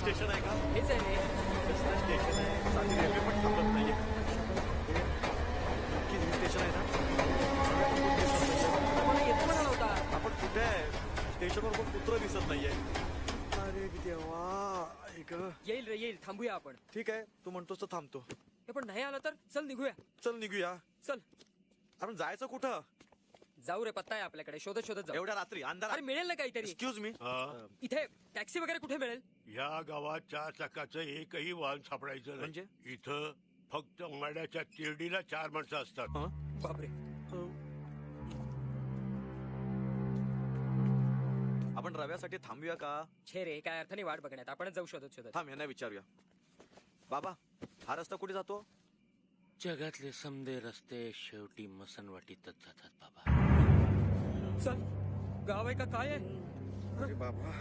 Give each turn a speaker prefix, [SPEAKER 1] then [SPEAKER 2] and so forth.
[SPEAKER 1] Station आहे का?
[SPEAKER 2] हेच आहे रे.
[SPEAKER 1] कसलं स्टेशन आहे? साधी रेल्वे पण थांबत नाहीये. नक्की हे स्टेशन आहे ना?
[SPEAKER 2] मला येतो म्हणाला होता.
[SPEAKER 1] आपण कुठे आहे? स्टेशनवर पण कुत्र दिसत नाहीये. अरे देवा, ऐक.
[SPEAKER 2] येईल रे येईल, थांबूया आपण.
[SPEAKER 1] ठीक आहे, तू म्हणतोस तर थांबतो.
[SPEAKER 2] हे पण नाही आलं तर चल निघूया.
[SPEAKER 1] चल निघूया.
[SPEAKER 2] चल
[SPEAKER 1] आपण जायचं कुठं?
[SPEAKER 2] जाऊ रे, पत्ता आहे आपल्याकडे, शोधत शोधत जाऊ.
[SPEAKER 1] एवढ्या रात्री अंधार.
[SPEAKER 2] अरे मिळेल ना काहीतरी.
[SPEAKER 1] Excuse me.
[SPEAKER 2] इथे टॅक्सी वगैरे कुठे मिळेल?
[SPEAKER 3] या गावात 4 चाकाचं एकही वाहन सापडायचं नाही.
[SPEAKER 1] म्हणजे?
[SPEAKER 3] इथं फक्त माड्याच्या तिरडीला 4 माणसं असतात.
[SPEAKER 2] बापरे.
[SPEAKER 1] आपण रव्यासाठी थांबूया का?
[SPEAKER 2] छे रे, काय अर्थ नाही वाट बघण्यात, आपणच जाऊ शोधत शोधत.
[SPEAKER 1] थांब, यांना विचारूया. बाबा, हा रस्ता कुठे जातो?
[SPEAKER 4] जगातले समदे रस्ते शेवटी मसनवाटीतच जातात बाबा.
[SPEAKER 2] चल, गाव आहे का काय आहे?
[SPEAKER 1] अरे बाबा.